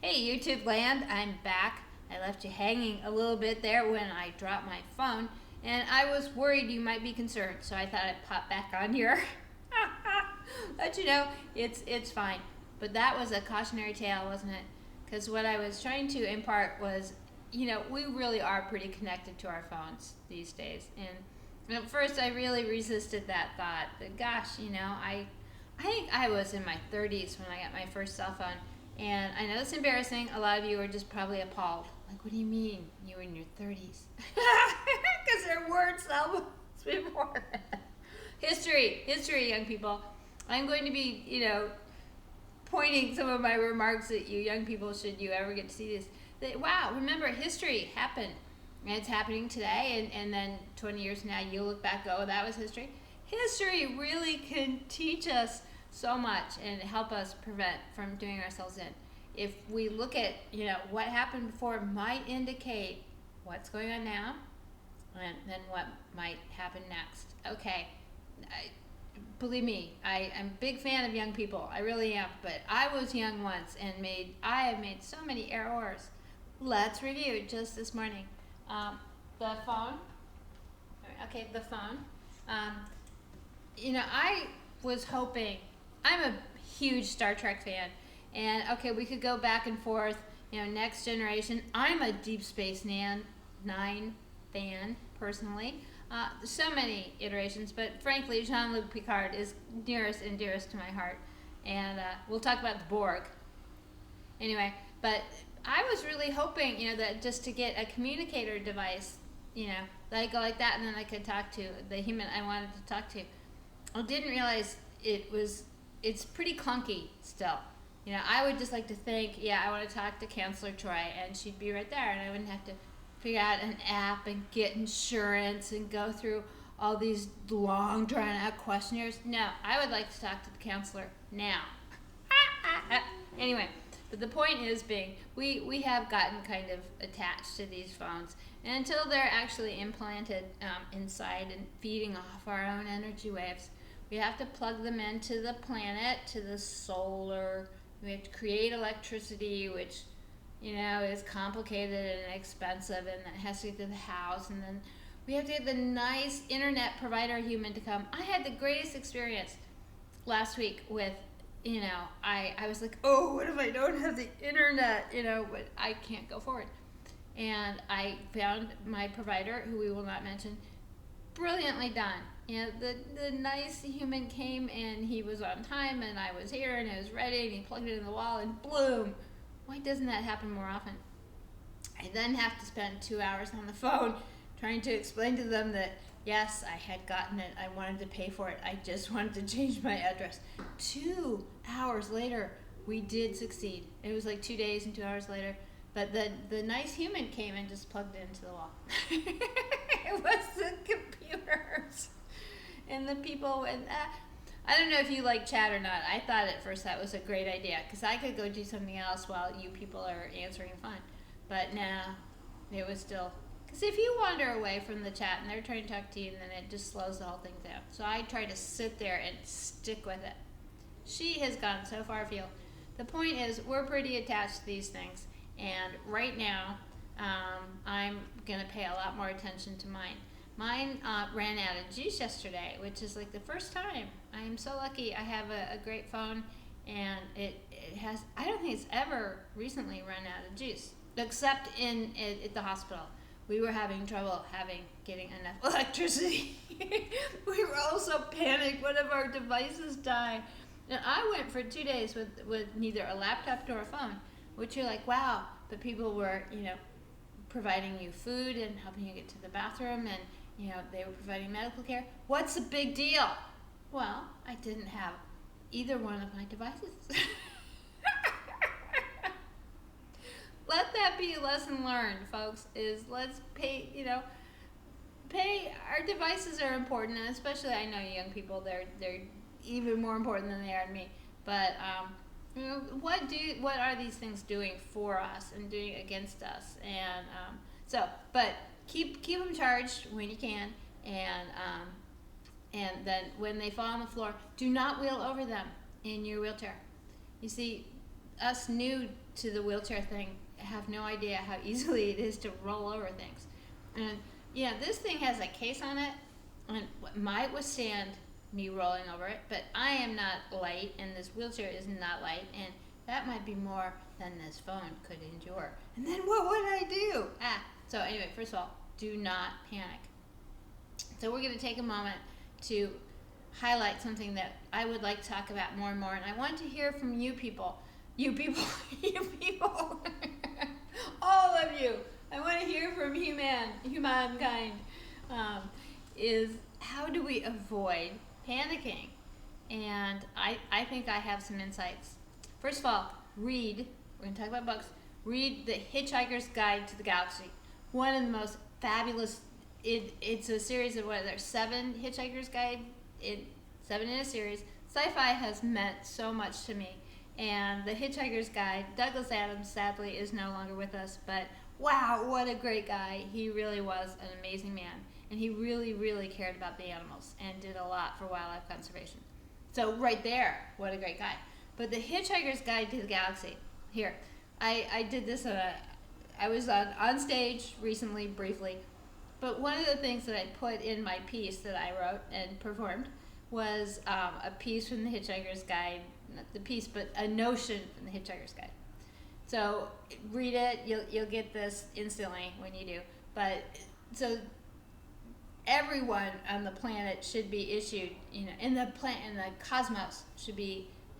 Hey YouTube land, I'm back. I left you hanging a little bit there when I dropped my phone, and I was worried you might be concerned, so I thought I'd pop back on here. Let you know it's fine. But that was a cautionary tale, wasn't it? Because what I was trying to impart was, we really are pretty connected to our phones these days. And at first I really resisted that thought, but gosh, I think I was in my 30s when I got my first cell phone. And I know it's embarrassing. A lot of you are just probably appalled. Like, what do you mean you were in your 30s? Because there weren't cell phones before. History, young people. I'm going to be, pointing some of my remarks at you, young people, should you ever get to see this. Wow, remember, history happened. And it's happening today, and then 20 years from now, you'll look back, oh, that was history. History really can teach us so much and help us prevent from doing ourselves in. If we look at, what happened before might indicate what's going on now and then what might happen next. Okay, believe me, I'm a big fan of young people. I really am. But I was young once and I have made so many errors. Let's review just this morning. The phone. Okay, the phone. I was hoping. I'm a huge Star Trek fan, and okay, we could go back and forth. Next Generation. I'm a Deep Space Nine fan personally. So many iterations, but frankly, Jean-Luc Picard is nearest and dearest to my heart. And we'll talk about the Borg. Anyway, but I was really hoping, that just to get a communicator device, that I go like that, and then I could talk to the human I wanted to talk to. I didn't realize it's pretty clunky still. I would just like to think, I want to talk to Counselor Troy, and she'd be right there, and I wouldn't have to figure out an app and get insurance and go through all these long, drawn-out questionnaires. No, I would like to talk to the counselor now. Anyway, but the point is being, we have gotten kind of attached to these phones, and until they're actually implanted inside and feeding off our own energy waves, we have to plug them into the planet, to the solar. We have to create electricity, which, is complicated and expensive, and that has to get to the house, and then we have to get the nice internet provider human to come. I had the greatest experience last week with, I was like, oh, what if I don't have the internet, but I can't go forward. And I found my provider, who we will not mention, brilliantly done. The nice human came, and he was on time, and I was here, and it was ready, and he plugged it in the wall, and bloom. Why doesn't that happen more often? I then have to spend 2 hours on the phone trying to explain to them that, yes, I had gotten it. I wanted to pay for it. I just wanted to change my address. 2 hours later, we did succeed. It was like 2 days and 2 hours later. But the nice human came and just plugged it into the wall. It was the computers. And the people, and I don't know if you like chat or not. I thought at first that was a great idea, because I could go do something else while you people are answering the phone. But no, it was still, because if you wander away from the chat and they're trying to talk to you, then it just slows the whole thing down. So I try to sit there and stick with it. She has gone so far afield. The point is, we're pretty attached to these things, and right now, I'm gonna pay a lot more attention to mine. Mine ran out of juice yesterday, which is like the first time. I'm so lucky. I have a great phone, and it has, I don't think it's ever recently run out of juice, except at the hospital. We were having trouble getting enough electricity. We were also panicked. What if our devices die? And I went for 2 days with neither a laptop nor a phone, which you're like, wow. But people were, providing you food and helping you get to the bathroom, and they were providing medical care. What's the big deal? Well, I didn't have either one of my devices. Let that be a lesson learned, folks, is let's pay, our devices are important, and especially I know young people, they're even more important than they are to me. But what are these things doing for us and doing against us? And but keep them charged when you can, and then when they fall on the floor, do not wheel over them in your wheelchair. You see, us new to the wheelchair thing have no idea how easily it is to roll over things. And yeah, this thing has a case on it and might withstand me rolling over it, but I am not light and this wheelchair is not light, and that might be more than this phone could endure. And then what would I do? So anyway, first of all, do not panic. So we're going to take a moment to highlight something that I would like to talk about more and more, and I want to hear from you people, you all of you. I want to hear from humankind. Is how do we avoid panicking? And I think I have some insights. First of all, read. We're going to talk about books. Read The Hitchhiker's Guide to the Galaxy. One of the most fabulous. It's a series of what? There's 7 Hitchhiker's Guide. 7 in a series. Sci-fi has meant so much to me. And The Hitchhiker's Guide, Douglas Adams sadly is no longer with us, but wow, what a great guy. He really was an amazing man. And he really, really cared about the animals and did a lot for wildlife conservation. So right there, what a great guy. But The Hitchhiker's Guide to the Galaxy, here, I did this, I was on stage recently, briefly, but one of the things that I put in my piece that I wrote and performed was a piece from The Hitchhiker's Guide, not the piece, but a notion from The Hitchhiker's Guide. So read it, you'll get this instantly when you do. But so everyone on the planet should be issued, in the cosmos should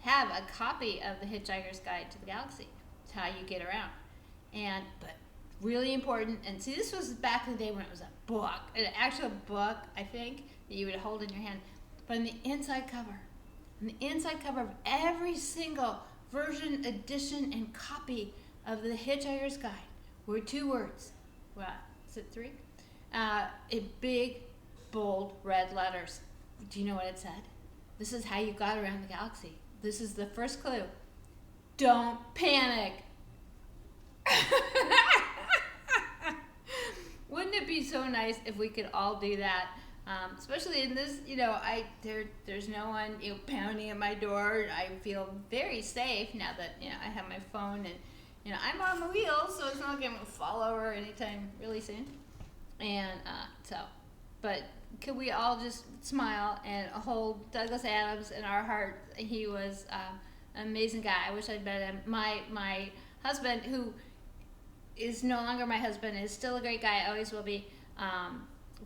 have a copy of The Hitchhiker's Guide to the Galaxy. It's how you get around. But really important, and see, this was back in the day when it was a book, an actual book, I think, that you would hold in your hand. But on the inside cover of every single version, edition, and copy of The Hitchhiker's Guide were 2 words. What? Is it 3? In big, bold, red letters. Do you know what it said? This is how you got around the galaxy. This is the first clue. Don't panic. Wouldn't it be so nice if we could all do that? Especially in this, there's no one pounding at my door. I feel very safe now that I have my phone and I'm on the wheel, so it's not going to fall over anytime really soon. And but could we all just smile and hold Douglas Adams in our heart? He was an amazing guy. I wish I'd met him. My husband, who is no longer my husband, is still a great guy, always will be,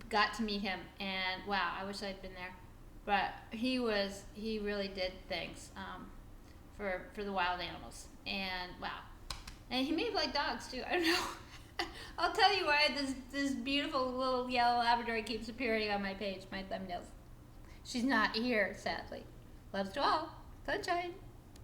got to meet him, and wow, I wish I'd been there. But he really did things for the wild animals, and wow. And he may have liked dogs too, I don't know. I'll tell you why this beautiful little yellow Labrador keeps appearing on my page, my thumbnails. She's not here, sadly. Loves to all. Sunshine.